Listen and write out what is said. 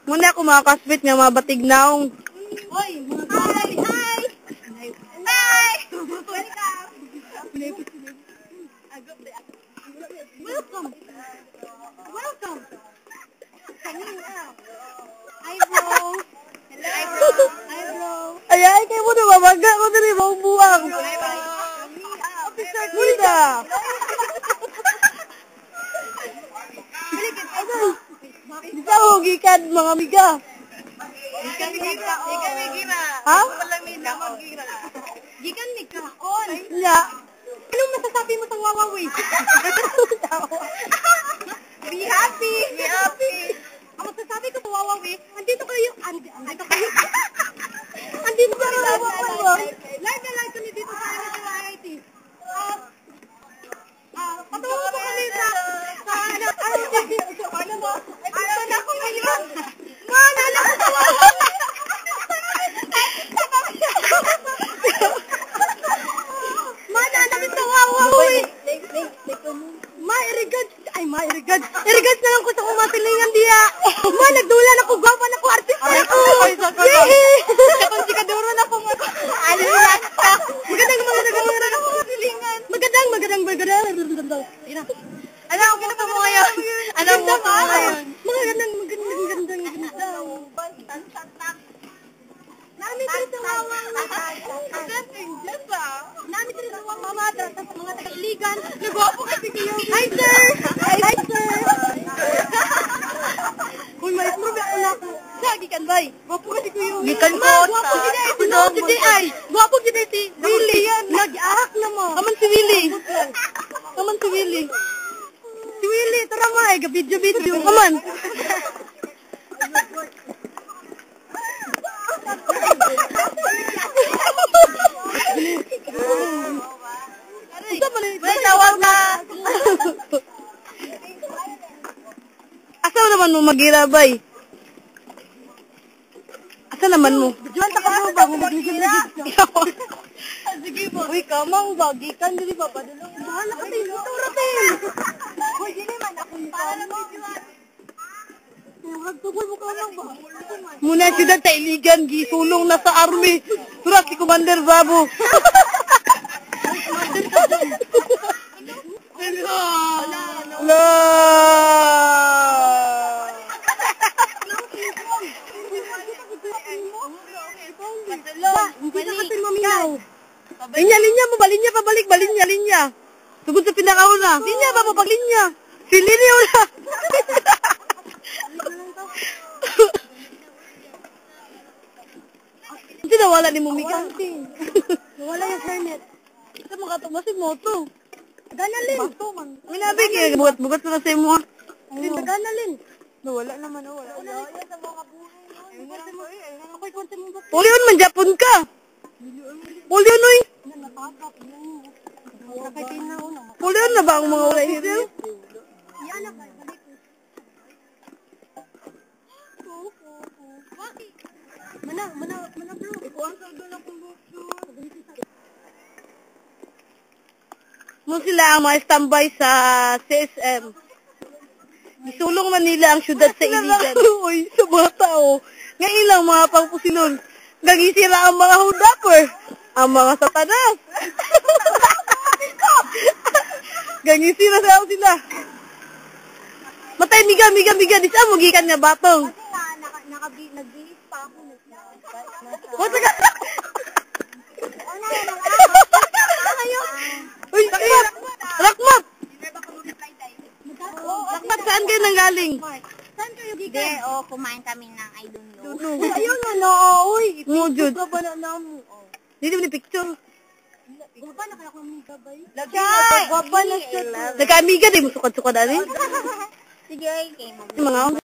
Muna ako mga kasbit nga mga batignaong. Oy, mga hi! Hi! Hi! Welcome! Welcome! Hi, bro! Hello! Hi, bro! Ay, kayo mo na mamaga ko na rin mga buwang. Officer Kuda! Bisa ko, gikan mga amiga. Gikan migira. Ha? Walang migira. Gikan migraon. Ya. Anong masasabi mo sa Huawei? Be happy! Be happy! Ang masasabi ko sa Huawei, andito kayo sa Huawei. Live na live kami dito sa IIT. Patawa ko kami sa ano mo? Ano ako ngayon? Naalala ko sa Huawei. Irigad na lang ko sa kumatilingan diya. Ma, nagdulan ako. Gwapa na ko. Artista ako. Yehey! Kapag sikaduro na po nga. Magandang ako kumatilingan. Magandang. Ano ang gusto mo ngayon? Ano ang gusto mo ngayon? Magandang. Namin rin sa wawang namin rin sa wawang mga taga-iligan. Nagwapo kasi kayo. Hi, sir! Hi, sir! Uy, maestro, ako na ako. Gikan bay. Gwapo kasi kayo. Gikan ko. Gwapo gina. Tinood si D.I. Gwapo gina si Willie. Nag-ahak na mo. Aman si Willie. Si Willie, tara mo eh. Video. Aman. May tawag na. Asa naman mo magirabay? Asa naman mo? Diyan ta ka mo ba? Magligid-ligid ka. Sige po. Uy, kamang bagi kan dili pa padulong. Bahala ka tayo. Turatin. Hoy, dili man ako ni Hagtugol mo kamang ba? Muna sila sa iligan, gisulong na sa army. Surat si Commander Babu. Hello. Hindi na kasi maminaw. Linya mo ba? Linya pabalik ba? Linya. Tugod sa pinakauna. Linya ba mo pag linya? Si Linya na. Hindi nawala ni Mumiga. Nawala yung hernet. Ito mga tumasin mo to. Ganalin. Minabig eh. Bugat na sa imo ha. Ganalin. Nawala naman. Wala. Ganalin sa mga buhay. Ako'y konti mo ba? Pulion man, Japon ka. Pulion oy. Natagap mo. Sakay tinaw na. Pulion na ba ang mga ulay hito? Yan na ba? Mana bro. Ikuan sa doon akong bukso. Mo sila ang mga standby sa CSM. Isulong man nila ang syudad sa iligan. Uy, sa mga tao. Nga ilang mga pangpusilon. Gagisira ang mga hudapper. Ang mga satanas. Gagisira sa sila. Matay, miga. Di saan mo gikan nga batong. Nag-bihis pa ako. Wata ka. Uy, Rakmat. Rakmat, saan kayo nanggaling? Saan kayo gikan? Hindi, kumain kami ng I don't know. Ayun nga na, uy. Mujud. Ito ba na mo? Dito mo ni picture. Gwapa na kaya kong gabay. Gwapa na siya. Nagka-amiga, di mo sukad-sukad ani. Sige, kay mo. Mga